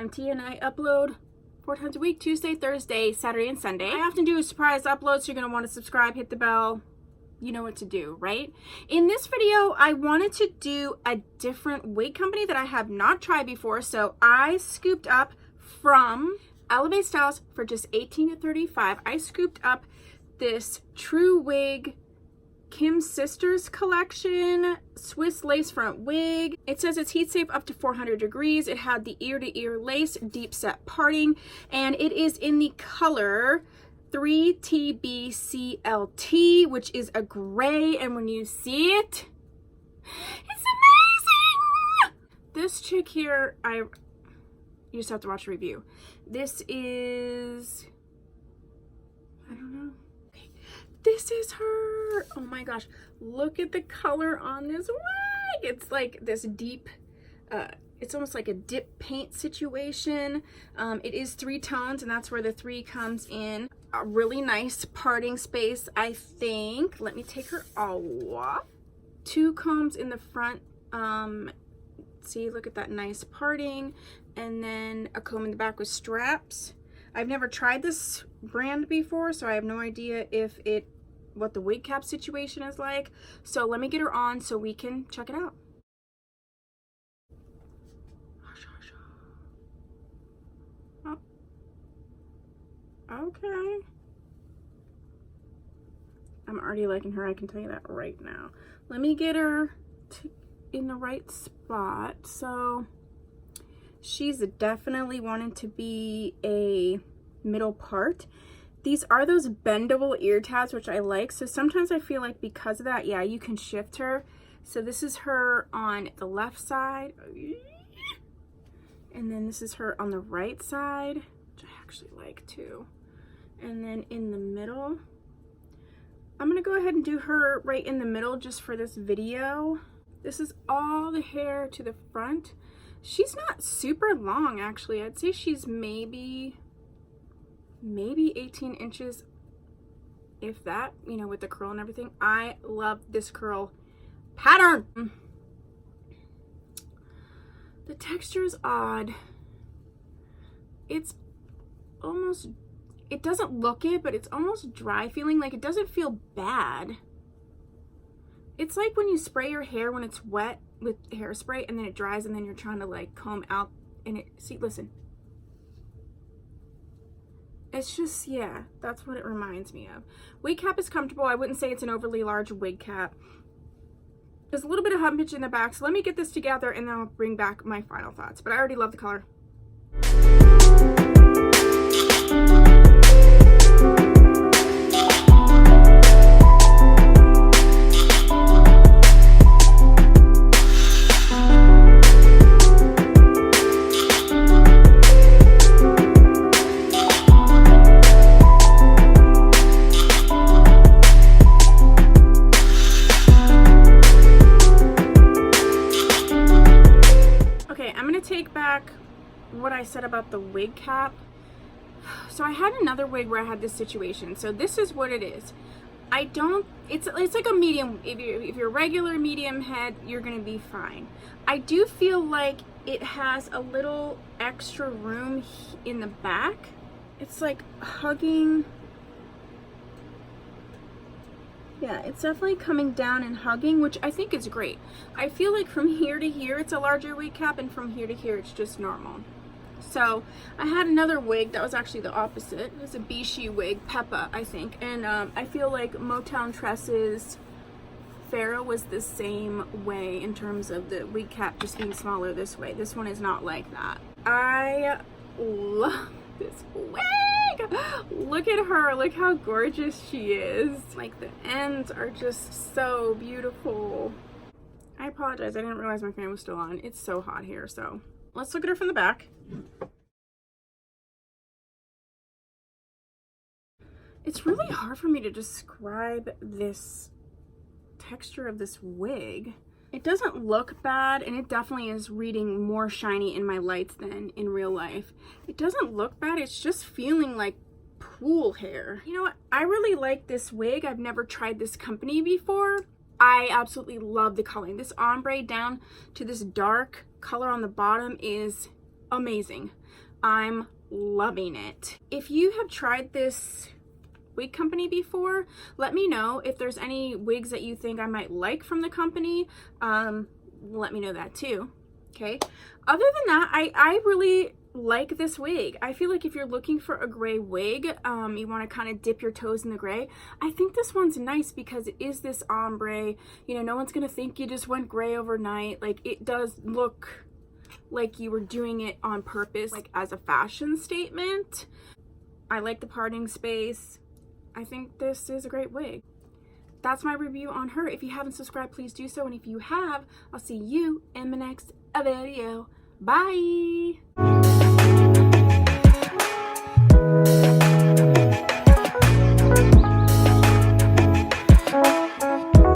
20, and I upload 4 times a week: Tuesday, Thursday, Saturday, and Sunday. I often do a surprise upload, so you're going to want to subscribe, hit the bell. You know what to do, right? In this video, I wanted to do a different wig company that I have not tried before, so I scooped up from Elevate Styles for just $18 to $35. I scooped up this Tru Wig Kim's Sisters collection Swiss lace front wig. It says it's heat safe up to 400 degrees. It had the ear to ear lace, deep set parting, and it is in the color 3TBCLT, which is a gray, and when you see it, it's amazing. This chick here, you just have to watch the review. This is, I don't know. Okay. This is her. Oh my gosh. Look at the color on this wig. It's like this deep, it's almost like a dip paint situation. It is 3 tones, and that's where the 3 comes in. A really nice parting space, I think. Let me take her off. 2 combs in the front. See, look at that nice parting. And then a comb in the back with straps. I've never tried this brand before, so I have no idea what the wig cap situation is like. So let me get her on so we can check it out. Oh. Okay. I'm already liking her, I can tell you that right now. Let me get her in the right spot. So she's definitely wanting to be a middle part. These are those bendable ear tabs, which I like. So sometimes I feel like because of that, yeah, you can shift her. So this is her on the left side. And then this is her on the right side, which I actually like too. And then in the middle, I'm gonna go ahead and do her right in the middle just for this video. This is all the hair to the front. She's not super long, actually. I'd say she's maybe 18 inches, if that, you know, with the curl and everything. I love this curl pattern. The texture is odd. It's almost, it doesn't look it, but it's almost dry feeling. Like, it doesn't feel bad. It's like when you spray your hair when it's wet with hairspray and then it dries and then you're trying to like comb out and it, see, listen. It's just, yeah, that's what it reminds me of. Wig cap is comfortable. I wouldn't say it's an overly large wig cap. There's a little bit of humpage in the back, so let me get this together and then I'll bring back my final thoughts. But I already love the color. What I said about the wig cap. So I had another wig where I had this situation. So this is what it is. It's like a medium. If you're a regular medium head, you're gonna be fine. I do feel like it has a little extra room in the back. It's like hugging. Yeah, it's definitely coming down and hugging, which I think is great. I feel like from here to here it's a larger wig cap, and from here to here it's just normal. So I had another wig that was actually the opposite. It was a Bishi wig, Peppa, I think. And I feel like Motown Tresses Farrah was the same way in terms of the wig cap just being smaller this way. This one is not like that. I love this wig. Look at her. Look how gorgeous she is. Like, the ends are just so beautiful. I apologize. I didn't realize my fan was still on. It's so hot here. So let's look at her from the back. It's really hard for me to describe this texture of this wig. It doesn't look bad, and it definitely is reading more shiny in my lights than in real life. It doesn't look bad. It's just feeling like pool hair. You know what? I really like this wig. I've never tried this company before. I absolutely love the coloring. This ombre down to this dark color on the bottom is amazing. I'm loving it. If you have tried this wig company before, let me know. If there's any wigs that you think I might like from the company, let me know that too. Okay, other than that, I really like this wig. I feel like if you're looking for a gray wig, you want to kind of dip your toes in the gray, I think this one's nice because it is this ombre. You know, no one's gonna think you just went gray overnight. Like, it does look like you were doing it on purpose, like as a fashion statement. I like the parting space. I think this is a great wig. That's my review on her. If you haven't subscribed, please do so. And if you have, I'll see you in the next video. Bye.